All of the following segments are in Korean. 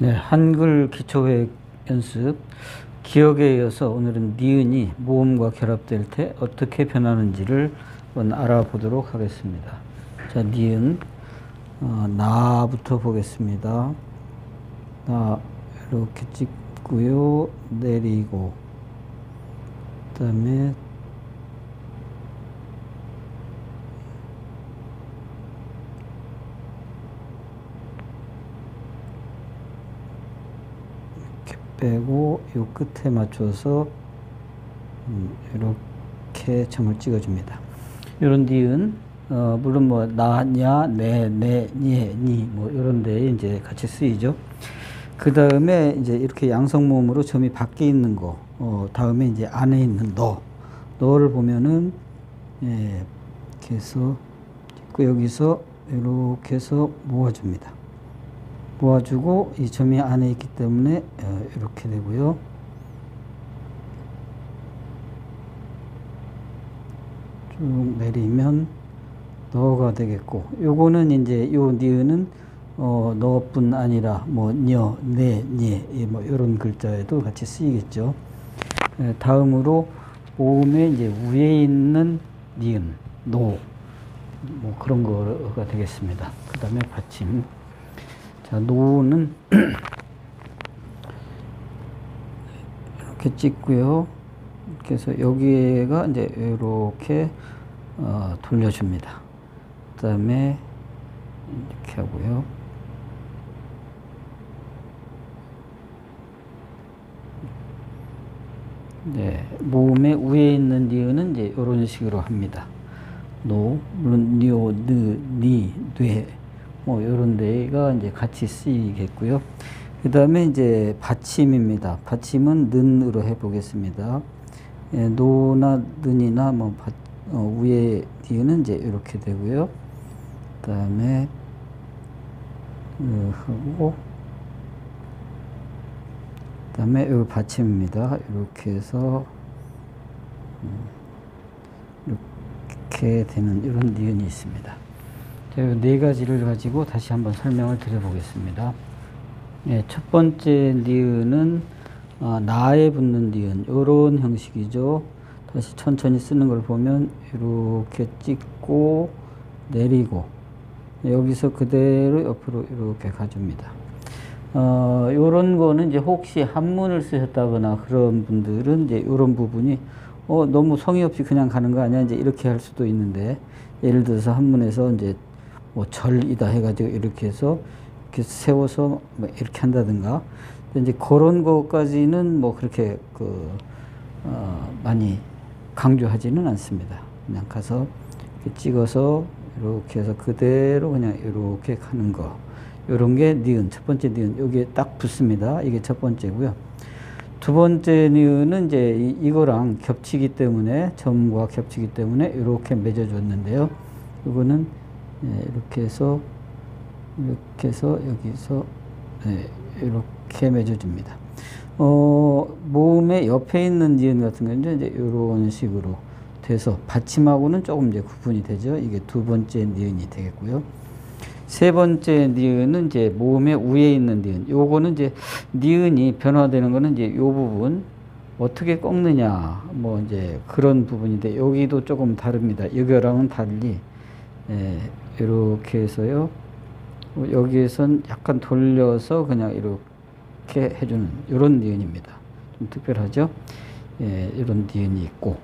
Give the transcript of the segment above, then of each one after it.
네, 한글 기초회화 연습 기억에 이어서 오늘은 니은이 모음과 결합될 때 어떻게 변하는지를 한번 알아보도록 하겠습니다. 자, 니은 나부터 보겠습니다. 나 이렇게 찍고요. 내리고 그 다음에 빼고 요 끝에 맞춰서 이렇게 점을 찍어줍니다. 이런 니은 물론 뭐 나, 냐, 네, 니 뭐 이런 데 이제 같이 쓰이죠. 그 다음에 이제 이렇게 양성모음으로 점이 밖에 있는 거 다음에 이제 안에 있는 너를 보면은 이렇게 해서 찍고 여기서 이렇게 해서 모아줍니다. 모아주고 이 점이 안에 있기 때문에 이렇게 되고요. 쭉 내리면 너가 되겠고, 요거는 이제 요 니은은 너뿐 아니라 뭐 녀, 네, 니 뭐 이런 글자에도 같이 쓰이겠죠. 다음으로 모음에 이제 위에 있는 니은 노 뭐 그런 거가 되겠습니다. 그 다음에 받침. 자, 노는 이렇게 찍고요. 이렇게 해서 여기가 이제 이렇게 돌려줍니다. 그 다음에 이렇게 하고요. 네, 모음의 위에 있는 니은은 이제 이런 식으로 합니다. 노, 물론 뇨, 느, 니, 뇌 뭐 이런 데가 이제 같이 쓰이겠고요. 그 다음에 이제 받침입니다. 받침은 는으로 해보겠습니다. 노나 는이나 뭐 위에 뒤는 이제 이렇게 되고요. 그 다음에 하고 그 다음에 이 받침입니다. 이렇게 해서 이렇게 되는 이런 니은이 있습니다. 네 가지를 가지고 다시 한번 설명을 드려보겠습니다. 네, 첫 번째 니은은 나에 붙는 니은 이런 형식이죠. 다시 천천히 쓰는 걸 보면 이렇게 찍고 내리고 여기서 그대로 옆으로 이렇게 가줍니다. 요런 거는 이제 혹시 한문을 쓰셨다거나 그런 분들은 이제 요런 부분이 너무 성의 없이 그냥 가는 거 아니야? 이제 이렇게 할 수도 있는데, 예를 들어서 한문에서 이제 뭐 절이다 해가지고 이렇게 해서 이렇게 세워서 뭐 이렇게 한다든가, 이제 그런 것까지는 뭐 그렇게 많이 강조하지는 않습니다. 그냥 가서 이렇게 찍어서 이렇게 해서 그대로 그냥 이렇게 가는 거. 요런 게 니은, 첫 번째 니은, 여기에 딱 붙습니다. 이게 첫 번째고요. 두 번째 니은은 이제 이거랑 겹치기 때문에, 점과 겹치기 때문에 이렇게 맺어줬는데요. 이거는 이렇게 해서 여기서 이렇게 맺어줍니다. 모음의 옆에 있는 니은 같은 경우는 이제 이런 식으로 돼서 받침하고는 조금 이제 구분이 되죠. 이게 두 번째 니은이 되겠고요. 세 번째 니은은 이제 모음의 위에 있는 니은. 요거는 이제 니은이 변화되는 거는 이제 요 부분 어떻게 꺾느냐 뭐 이제 그런 부분인데, 여기도 조금 다릅니다. 여기랑은 달리 이렇게 해서요. 여기에선 약간 돌려서 그냥 이렇게 해주는 이런 니은입니다. 좀 특별하죠. 이런 니은이 있고,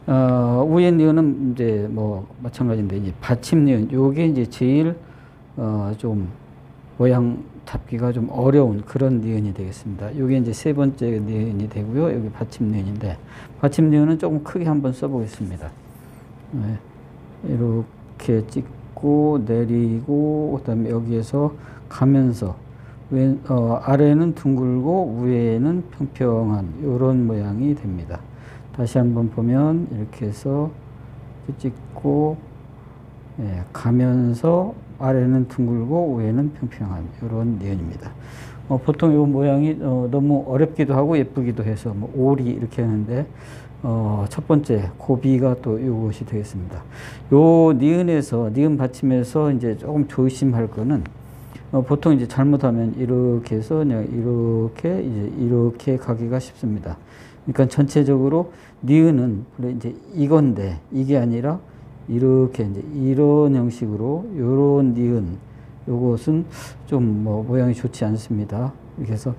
위에 니은은 이제 뭐 마찬가지인데, 이제 받침 니은, 요게 이제 제일 좀 모양 잡기가 좀 어려운 그런 니은이 되겠습니다. 요게 이제 세 번째 니은이 되고요. 여기 받침 니은인데, 받침 니은은 조금 크게 한번 써보겠습니다. 이렇게 찍고 내리고, 그 다음에 여기에서 가면서 아래는 둥글고 위에는 평평한 이런 모양이 됩니다. 다시 한번 보면 이렇게 해서 찍고 가면서 아래는 둥글고 위에는 평평한 이런 니은입니다. 보통 이 모양이 너무 어렵기도 하고 예쁘기도 해서 뭐 오리 이렇게 하는데, 첫 번째 고비가 또 이것이 되겠습니다. 요 니은에서, 니은 받침에서 이제 조금 조심할 거는 보통 이제 잘못하면 이렇게 해서 그냥 이렇게 이제 이렇게 가기가 쉽습니다. 그러니까 전체적으로 니은은 원래 이제 이건데 이게 아니라 이렇게 이제 이런 형식으로 요런 니은 요것은 좀 뭐 모양이 좋지 않습니다. 그래서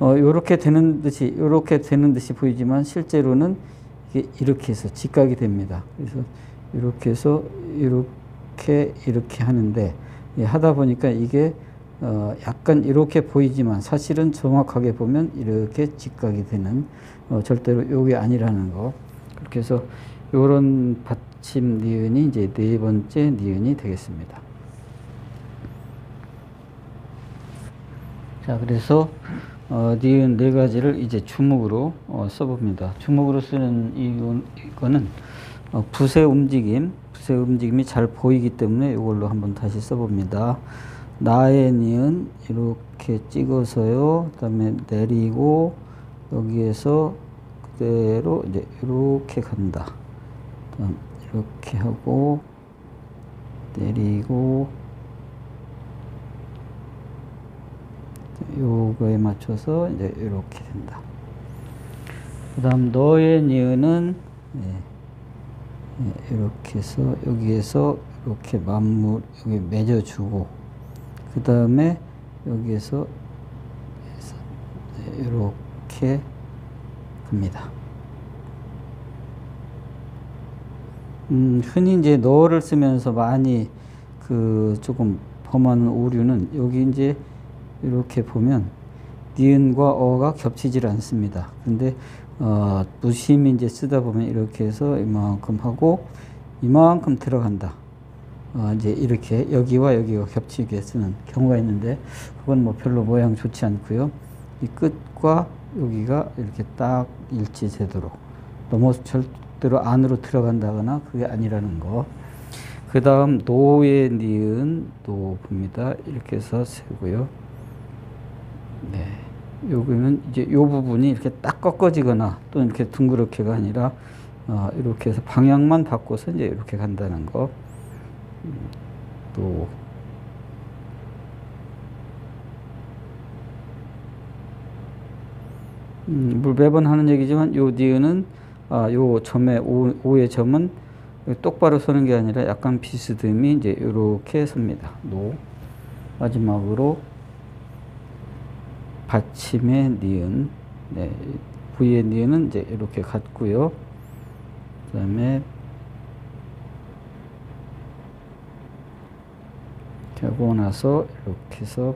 요렇게 되는 듯이 보이지만 실제로는 이게 이렇게 해서 직각이 됩니다. 그래서 이렇게 해서 이렇게 하는데 하다 보니까 이게 약간 이렇게 보이지만 사실은 정확하게 보면 이렇게 직각이 되는 절대로 요게 아니라는 거. 그렇게 해서 요런 받침 니은이 이제 네 번째 니은이 되겠습니다. 자, 그래서 니은 네 가지를 이제 주목으로 써봅니다. 주목으로 쓰는 이거는 붓의 움직임이 잘 보이기 때문에 이걸로 한번 다시 써봅니다. 나의 니은 이렇게 찍어서요. 그다음에 내리고 여기에서 그대로 이제 이렇게 간다. 이렇게 하고 내리고 요거에 맞춰서 이제 이렇게 된다. 그 다음 너의 니은은 이렇게 해서 여기에서 이렇게 여기 맺어주고 그 다음에 여기에서 이렇게 갑니다. 흔히 이제 너를 쓰면서 많이 조금 범하는 오류는 여기 이제 이렇게 보면 니은과 어가 겹치질 않습니다. 근데 무심히 이제 쓰다 보면 이렇게 해서 이만큼 하고 이만큼 들어간다. 이제 이렇게 여기와 여기가 겹치게 쓰는 경우가 있는데 그건 뭐 별로 모양 좋지 않고요. 이 끝과 여기가 이렇게 딱 일치되도록 너무 절대로 안으로 들어간다거나 그게 아니라는 거. 그 다음 노의 니은 노 봅니다. 이렇게 해서 세고요. 네, 여기는 이제 요 부분이 이렇게 딱 꺾어지거나 또 이렇게 둥그렇게가 아니라 이렇게 해서 방향만 바꿔서 이제 이렇게 간다는 거. 또 매번 하는 얘기지만 요 니은은 요 점의 오의 점은 똑바로 서는 게 아니라 약간 비스듬히 이제 이렇게 섭니다. 노. 마지막으로 받침의 니은, 네, V의 니은은 이제 이렇게 같고요. 그 다음에 하고 나서 이렇게 해서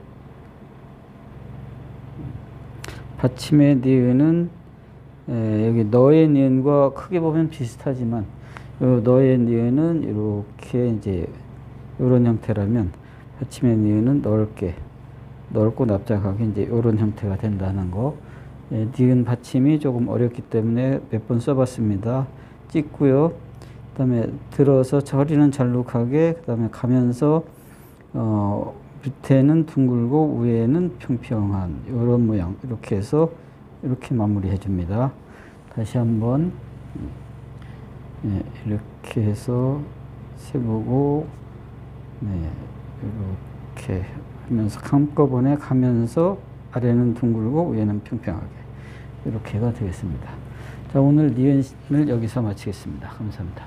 받침의 니은은 여기 너의 니은과 크게 보면 비슷하지만 너의 니은은 이렇게 이제 이런 형태라면 받침의 니은은 넓고 납작하게 이제 이런 형태가 된다는 거. 니은 받침이 조금 어렵기 때문에 몇 번 써봤습니다. 찍고요. 그 다음에 들어서 허리는 잘록하게, 그 다음에 가면서 밑에는 둥글고 위에는 평평한 이런 모양. 이렇게 해서 이렇게 마무리해 줍니다. 다시 한번 이렇게 해서 세보고 이렇게 하면서 한꺼번에 가면서 아래는 둥글고 위에는 평평하게 이렇게가 되겠습니다. 자, 오늘 니은을 여기서 마치겠습니다. 감사합니다.